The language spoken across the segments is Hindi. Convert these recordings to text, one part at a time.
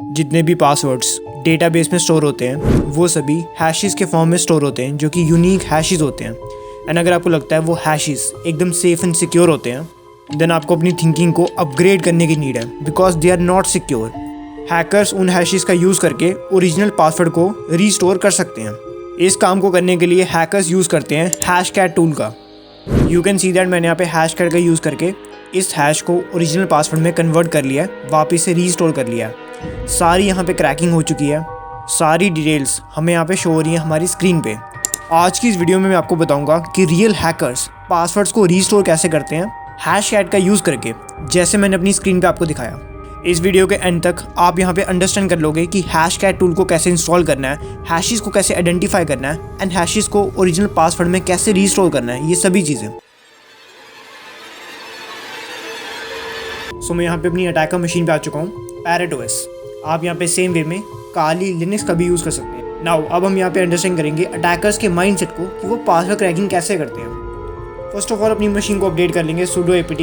जितने भी पासवर्ड्स डेटाबेस में स्टोर होते हैं वो सभी हैशेस के फॉर्म में स्टोर होते हैं, जो कि यूनिक हैशेस होते हैं। एंड अगर आपको लगता है वो हैशेस एकदम सेफ एंड सिक्योर होते हैं, देन आपको अपनी थिंकिंग को अपग्रेड करने की नीड है, because they are not secure. Hackers उन हैशेस का यूज़ करके ओरिजिनल पासवर्ड को रीस्टोर कर सकते हैं। इस काम को करने के लिए हैकर्स यूज़ करते हैं हैशकैट टूल का। यू कैन सी दैट मैंने यहाँ पे हैशकैट का यूज़ करके इस हैश को ओरिजिनल पासवर्ड में कन्वर्ट कर लिया है, वापस से रीस्टोर कर लिया है। सारी यहाँ पे क्रैकिंग हो चुकी है, सारी डिटेल्स हमें यहाँ पे शो हो रही हैं हमारी स्क्रीन पे। आज की इस वीडियो में मैं आपको बताऊंगा कि रियल हैकर्स पासवर्ड्स को रीस्टोर कैसे करते हैं हैशकैट का यूज़ करके, जैसे मैंने अपनी स्क्रीन पे आपको दिखाया। इस वीडियो के एंड तक आप यहाँ पे अंडरस्टैंड कर लोगे कि हैशकैट टूल को कैसे इंस्टॉल करना है, हैशेस को कैसे आइडेंटिफाई करना है एंड हैशेस को ओरिजिनल पासवर्ड में कैसे रीस्टोर करना है, ये सभी चीज़ें। सो मैं यहाँ पे अपनी अटैकर मशीन पे आ चुका हूँ, पैरेट ओएस। आप यहाँ पे सेम वे में काली लिनक्स का भी यूज़ कर सकते हैं। नाउ अब हम यहाँ पे अंडरस्टैंड करेंगे अटैकर्स के माइंडसेट को कि वो पासवर्ड क्रैकिंग कैसे करते हैं। फर्स्ट ऑफ ऑल अपनी मशीन को अपडेट कर लेंगे, sudo apt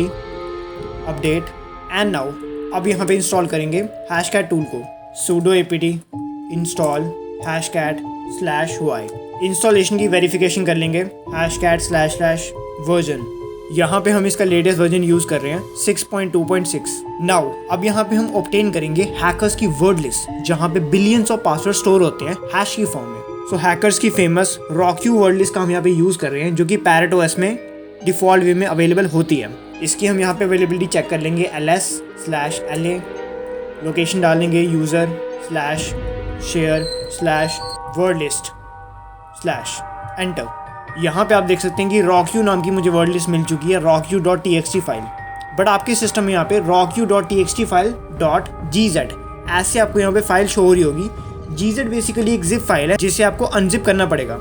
update. And now अब यहाँ पे इंस्टॉल करेंगे हैशकैट टूल को, sudo apt install hashcat/y। Installation की वेरिफिकेशन कर लेंगे hashcat//वर्जन। यहाँ पे हम इसका लेटेस्ट वर्जन यूज़ कर रहे हैं 6.2.6। नाउ अब यहाँ पे हम ऑब्टेन करेंगे हैकर्स की वर्ड लिस्ट, जहाँ पे बिलियंस ऑफ पासवर्ड स्टोर होते हैं हैश की फॉर्म में। सो हैकर्स की फेमस रॉक्यू वर्ड लिस्ट का हम यहाँ पे यूज़ कर रहे हैं, जो कि पैरेट ओएस में डिफ़ॉल्ट वे में अवेलेबल होती है। इसकी हम यहाँ पे अवेलेबिलिटी चेक कर लेंगे ls/la, लोकेशन डालेंगे user/share/wordlist/एंटर। यहाँ पे आप देख सकते हैं कि रॉक्यू नाम की मुझे वर्ड लिस्ट मिल चुकी है, rockyou.txt फाइल। बट आपके सिस्टम में यहाँ पे rockyou.txt फाइल .gz ऐसे आपको यहाँ पे फाइल शो हो रही होगी। gz बेसिकली एक जिप फाइल है जिसे आपको अनजिप करना पड़ेगा।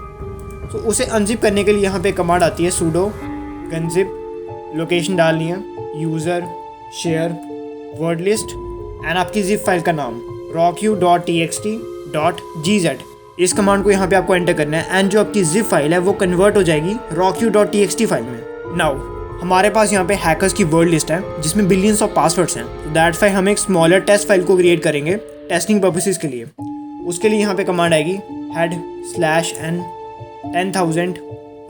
तो उसे अनजिप करने के लिए यहाँ पे कमांड आती है sudo gunzip, लोकेशन डालनी है user/share/wordlist एंड आपकी जिप फाइल का नाम rockyou.txt.gz। इस कमांड को यहाँ पे आपको एंटर करना है एंड जो आपकी जिप फाइल है वो कन्वर्ट हो जाएगी rockyou.txt फाइल में। नाउ हमारे पास यहाँ पे हैकर्स की वर्ड लिस्ट है जिसमें बिलियंस ऑफ पासवर्ड्स हैं। दैट्स वाई हम एक स्मॉलर टेस्ट फाइल को क्रिएट करेंगे टेस्टिंग पर्पसेस के लिए। उसके लिए यहाँ पे कमांड आएगी head/n 10,000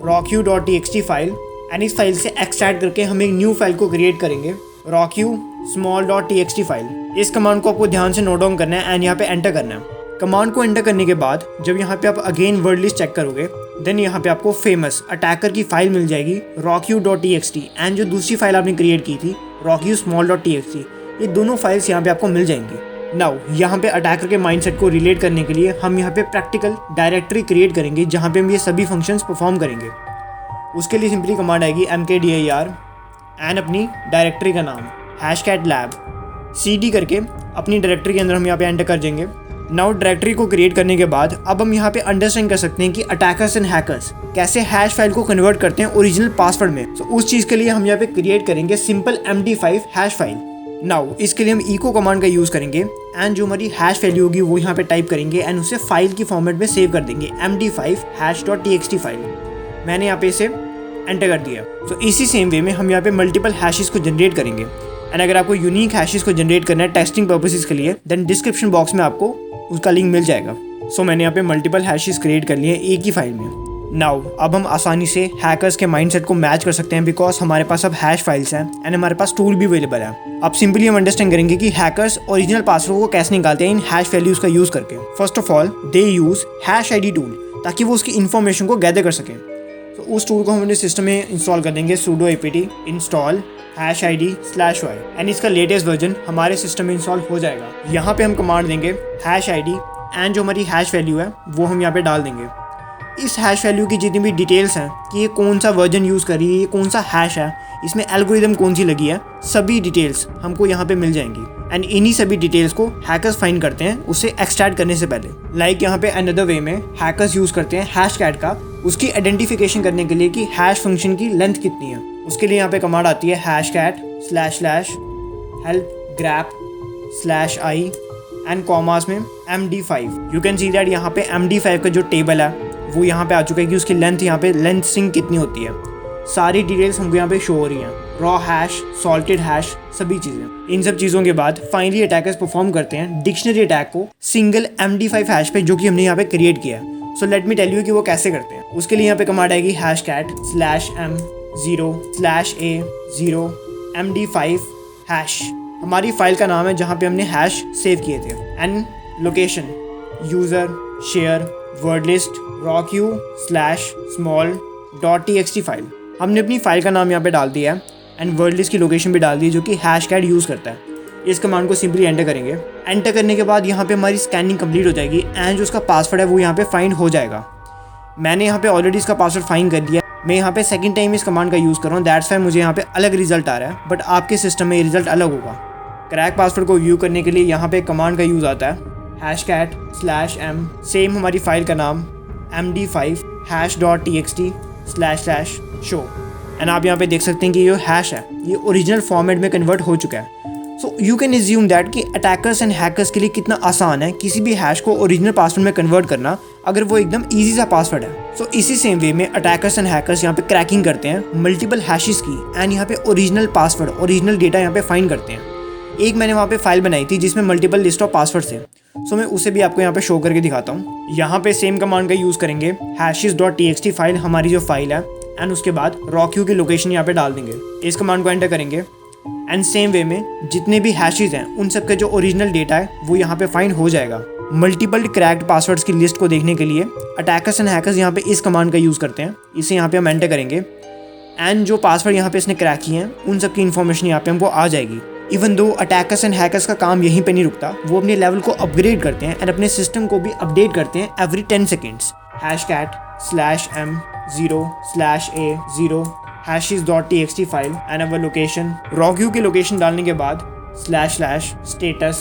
rockyou.txt फाइल एंड इस फाइल से एक्सट्रैक्ट करके हम एक न्यू फाइल को क्रिएट करेंगे rockyou_small.txt फाइल। इस कमांड को आपको ध्यान से नोट डाउन करना है एंड यहाँ पे एंटर करना है। कमांड को एंटर करने के बाद जब यहाँ पे आप अगेन वर्ड लिस्ट चेक करोगे, देन यहाँ पे आपको फेमस अटैकर की फाइल मिल जाएगी rockyou.txt एंड जो दूसरी फाइल आपने क्रिएट की थी rockyou_small.txt, ये दोनों फाइल्स यहाँ पे आपको मिल जाएंगी। नाउ यहाँ पे अटैकर के माइंडसेट को रिलेट करने के लिए हम यहाँ पे प्रैक्टिकल डायरेक्टरी क्रिएट करेंगे जहाँ पे हम ये सभी फंक्शंस परफॉर्म करेंगे। उसके लिए सिंपली कमांड आएगी mkdir एंड अपनी डायरेक्टरी का नाम hashcat_lab cd करके अपनी डायरेक्टरी के अंदर हम यहाँ पे एंटर कर देंगे। नाउ डायरेक्टरी को क्रिएट करने के बाद अब हम यहाँ पे अंडरस्टैंड कर सकते हैं कि अटैकर्स एंड हैकर्स कैसे हैश फाइल को कन्वर्ट करते हैं ओरिजिनल पासवर्ड में। तो उस चीज़ के लिए हम यहाँ पे क्रिएट करेंगे simple md5 hash file. Now इसके लिए हम echo कमांड का यूज़ करेंगे एंड जो हमारी हैश वैल्यू होगी वो यहाँ पे टाइप करेंगे एंड उसे फाइल की फॉर्मेट में सेव कर देंगे md5 hash.txt फाइल। मैंने यहाँ पे इसे एंटर कर दिया। तो इसी सेम वे में हम यहाँ पे मल्टीपल हैशेस को जनरेट करेंगे एंड अगर आपको यूनिक हैशेस को जनरेट करना है टेस्टिंग पर्पसेस के लिए, देन डिस्क्रिप्शन बॉक्स में आपको उसका लिंक मिल जाएगा। सो मैंने यहाँ पे मल्टीपल हैशेस क्रिएट कर लिए एक ही फाइल में। नाउ अब हम आसानी से हैकर्स के माइंडसेट को मैच कर सकते हैं, बिकॉज हमारे पास अब हैश फाइल्स हैं एंड हमारे पास टूल भी अवेलेबल है। अब सिंपली हम अंडरस्टैंड करेंगे कि हैकर्स ओरिजिनल पासवर्ड को कैसे निकालते हैं इन हैश वैल्यूज का यूज़ करके। First of all they use hash ID tool ताकि वो उसकी इन्फॉर्मेशन को गैदर कर सकें। तो उस टूल को हम अपने सिस्टम में इंस्टॉल कर देंगे sudo apt install hashid/y and इसका लेटेस्ट वर्जन हमारे सिस्टम में इंस्टॉल हो जाएगा। यहाँ पे हम कमांड देंगे hashid एंड जो हमारी हैश वैल्यू है वो हम यहाँ पे डाल देंगे। इस हैश वैल्यू की जितनी भी डिटेल्स हैं कि ये कौन सा वर्जन यूज़ कर रही है, ये कौन सा हैश है, इसमें एल्गोरिदम कौन सी लगी है, सभी डिटेल्स हमको यहाँ पे मिल जाएंगी एंड इन्हीं सभी डिटेल्स को हैकर्स फाइंड करते हैं उसे एक्सट्रैक्ट करने से पहले। लाइक यहाँ पे अनदर वे में हैकर्स यूज़ करते हैं हैशकैट का उसकी आइडेंटिफिकेशन करने के लिए कि हैश फंक्शन की लेंथ कितनी है। उसके लिए यहाँ पे कमांड आती है hashcat//help_grep/i एंड कॉमास में md5। You can see that यहाँ पे md5 का जो टेबल है वो यहाँ पे आ चुका है कि उसकी लेंथ यहाँ पे लेंथ स्ट्रिंग कितनी होती है। सारी डिटेल्स हमको यहाँ पे शो हो रही हैं। रॉ हैश, सॉल्टेड हैश, सभी चीज़ें। इन सब चीज़ों के बाद फाइनली अटैकर्स परफॉर्म करते हैं डिक्शनरी अटैक को सिंगल MD5 हैश पे, जो कि हमने यहाँ पे क्रिएट किया है। So let me tell you कि वो कैसे करते हैं। उसके लिए यहाँ पे कमांड आएगी #M0/A0MD5 हैश। हमारी फाइल का नाम है जहाँ पे हमने हैश सेव किए थे। And location user share word list rockq/small.txt file. हमने अपनी फाइल का नाम यहाँ पे डाल दिया है एंड वर्ड लिस्ट की लोकेशन भी डाल दी जो कि हैशकैट यूज़ करता है। इस कमांड को सिंपली एंटर करेंगे। एंटर करने के बाद यहाँ पे हमारी स्कैनिंग कंप्लीट हो जाएगी एंड जो उसका पासवर्ड है वो यहाँ पे फाइंड हो जाएगा। मैंने यहाँ पे ऑलरेडी इसका पासवर्ड फाइंड कर दिया। मैं यहाँ पे सेकंड टाइम इस कमांड का यूज़ कर रहा हूँ, दैट्स वाई मुझे यहाँ पे अलग रिजल्ट आ रहा है, बट आपके सिस्टम में ये रिजल्ट अलग होगा। क्रैक पासवर्ड को व्यू करने के लिए यहाँ पे कमांड का यूज़ आता है #M, सेम हमारी फाइल का नाम MD5 hash.txt//show। एंड आप यहाँ पे देख सकते हैं कि ये हैश है ये ओरिजिनल फॉर्मेट में कन्वर्ट हो चुका है। So you can assume that कि अटैकर्स एंड हैकर्स के लिए कितना आसान है किसी भी हैश को ओरिजिनल पासवर्ड में कन्वर्ट करना, अगर वो एकदम ईजी सा पासवर्ड है। सो इसी सेम वे में अटैकर्स एंड हैकर्स यहाँ पे क्रैकिंग करते हैं मल्टीपल हैशेस की एंड यहाँ पे ओरिजिनल पासवर्ड, ओरिजिनल डेटा यहाँ पे फाइंड करते हैं। एक मैंने वहाँ पे फाइल बनाई थी जिसमें मल्टीपल लिस्ट ऑफ पासवर्ड थे। सो मैं उसे भी आपको यहाँ पे शो करके दिखाता हूँ। यहाँ पे सेम कमांड का यूज़ करेंगे hashes.txt फाइल हमारी जो फाइल है एंड उसके बाद rockq की लोकेशन यहाँ पे डाल देंगे। इस कमांड को एंटर करेंगे एंड सेम वे में जितने भी हैशेस हैं उन सब का जो ओरिजिनल डेटा है वो यहाँ पे फाइंड हो जाएगा। मल्टीपल क्रैक्ड पासवर्ड्स की लिस्ट को देखने के लिए अटैकर्स एंड हैकर्स यहाँ पे इस कमांड का यूज़ करते हैं। इसे यहाँ पे हम एंटर करेंगे एंड जो पासवर्ड यहाँ पे इसने क्रैक किए हैं उन सब की इन्फॉर्मेशन यहाँ पे हमको आ जाएगी। Even though attackers and hackers का काम यहीं पे नहीं रुकता, वो अपने लेवल को अपग्रेड करते हैं एंड अपने सिस्टम को भी अपडेट करते हैं every 10 seconds. #M0/A0 hashes.txt file and our location rockq की लोकेशन डालने के बाद //status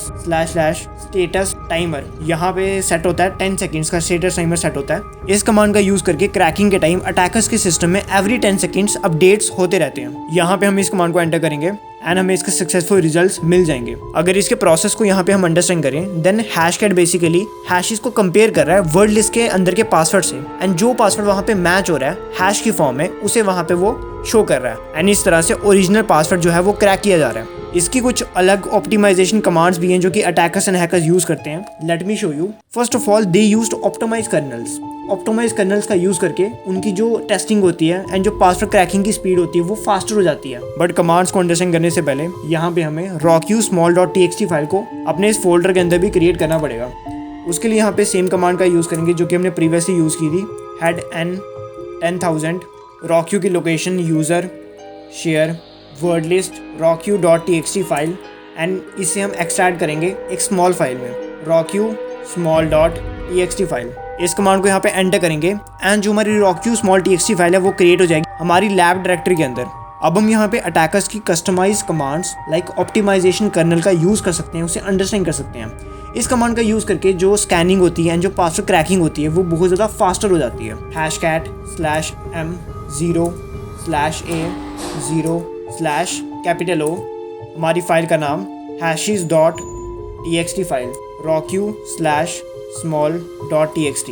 टाइमर यहाँ पे सेट होता है 10 सेकेंड्स का स्टेटस टाइमर सेट होता है। इस कमांड का यूज़ करके क्रैकिंग के टाइम अटैकर्स के सिस्टम में एवरी 10 सेकेंड्स अपडेट्स होते रहते हैं। यहाँ पे हम इस कमांड को एंटर करेंगे एंड हमें इसके सक्सेसफुल रिजल्ट्स मिल जाएंगे। अगर इसके प्रोसेस को यहाँ पे हम अंडरस्टैंड करें देन हैशकैट बेसिकली हैशेस को कंपेयर कर रहा है वर्ड लिस्ट के अंदर के पासवर्ड से एंड जो पासवर्ड वहाँ पे मैच हो रहा है हैश की फॉर्म में उसे वहाँ पे वो शो कर रहा है एंड इस तरह से ओरिजिनल पासवर्ड जो है वो क्रैक किया जा रहा है। इसकी कुछ अलग ऑप्टिमाइजेशन कमांड्स भी हैं जो कि अटैकर्स एंड हैकर्स यूज करते हैं। Let me show you. First of all they used optimise kernels. Optimise kernels का यूज करके उनकी जो टेस्टिंग होती है एंड जो पासवर्ड क्रैकिंग की स्पीड होती है वो फास्टर हो जाती है। बट कमांड्स को अंडरस्टैंड करने से पहले यहाँ पे हमें rockq_small.txt फाइल को अपने इस फोल्डर के अंदर भी क्रिएट करना पड़ेगा। उसके लिए यहाँ पे सेम कमांड का यूज करेंगे जो कि हमने प्रीवियसली यूज की थी head_n10,000 rockq की location user share word list rockq.txt file and इसे हम एक्सट्रैक्ट करेंगे एक स्मॉल फाइल में rockq_small.txt फाइल। इस कमांड को यहाँ पे एंटर करेंगे एंड जो हमारी rockq_small.txt फाइल है वो क्रिएट हो जाएगी हमारी लैब डायरेक्टरी के अंदर। अब हम यहाँ पे अटैकर्स की customise commands like optimisation kernel का यूज़ कर सकते हैं, उसे अंडरस्टैंड कर सकते हैं। इस कमांड का यूज़ करके जो स्कैनिंग होती है एंड जो पासवर्ड क्रैकिंग होती है वो बहुत ज़्यादा फास्टर हो जाती है। #M0/A0/O हमारी फाइल का नाम hashes.txt फाइल rockq/small.txt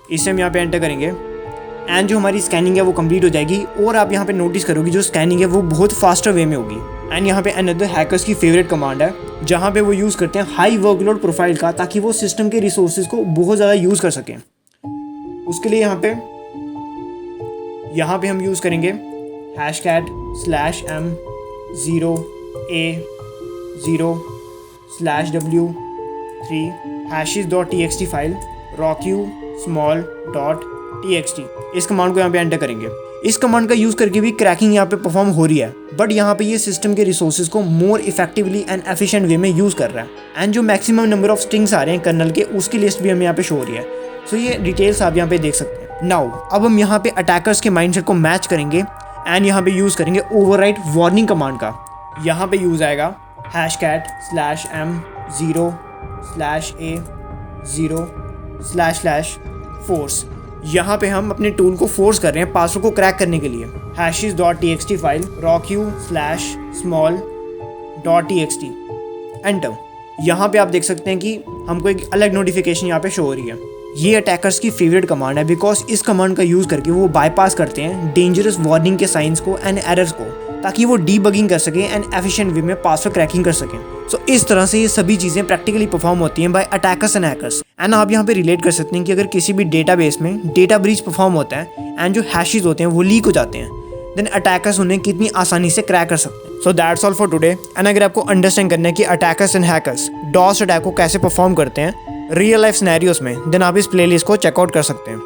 इसे हम यहाँ पे एंटर करेंगे एंड जो हमारी स्कैनिंग है वो कंप्लीट हो जाएगी। और आप यहाँ पे नोटिस करोगे जो स्कैनिंग है वो बहुत फास्टर वे में होगी। एंड यहाँ पे अनदर हैकर्स की फेवरेट कमांड है जहाँ पे वो यूज़ करते हैं हाई वर्कलोड प्रोफाइल का, ताकि वो सिस्टम के रिसोर्सेज को बहुत ज़्यादा यूज़ कर सकें। उसके लिए यहाँ पे हम यूज़ करेंगे #M0/A0/W3 hashes.txt फाइल rockq_small.txt इस कमांड को यहाँ पे एंटर करेंगे। इस कमांड का यूज़ करके भी क्रैकिंग यहाँ पे परफॉर्म हो रही है, बट यहाँ पे ये सिस्टम के रिसोर्सेज को more effectively and efficient way में यूज़ कर रहा है। एंड जो मैक्सिमम नंबर ऑफ स्ट्रिंग्स आ रहे हैं कर्नल के उसकी लिस्ट भी हमें यहाँ पे शो हो रही है। सो ये डिटेल्स आप यहाँ पे देख सकते हैं। नाउ अब हम यहाँ पे अटैकर्स के माइंडसेट को मैच करेंगे एंड यहाँ पे यूज़ करेंगे ओवरराइट वार्निंग कमांड का। यहाँ पे यूज़ आएगा #M0/A0/force। यहाँ पे हम अपने टूल को फोर्स कर रहे हैं पासवर्ड को क्रैक करने के लिए। hashes.txt file rockq/small.txt enter. यहाँ पे आप देख सकते हैं कि हमको एक अलग नोटिफिकेशन यहाँ पे शो हो रही है। ये अटैकर्स की फेवरेट कमांड है बिकॉज इस कमांड का यूज़ करके वो बाईपास करते हैं डेंजरस वार्निंग के साइंस को एंड एरर्स को। ताकि वो डीबगिंग कर सकें एंड एफिशिएंट वे में पासवर्ड क्रैकिंग कर सकें। सो इस तरह से ये सभी चीज़ें प्रैक्टिकली परफॉर्म होती हैं by attackers and hackers. And आप यहाँ पे रिलेट कर सकते हैं कि अगर किसी भी डेटाबेस में डेटा ब्रीच परफॉर्म होता है एंड जो हैशेस होते हैं वो लीक हो जाते हैं, देन अटैकर्स उन्हें कितनी आसानी से क्रैक कर सकते हैं। So that's all for today. And अगर आपको अंडरस्टैंड करना है कि attackers and hackers DoS attack को कैसे परफॉर्म करते हैं रियल लाइफ सिनेरियोस में, देन आप इस प्लेलिस्ट को चेकआउट कर सकते हैं।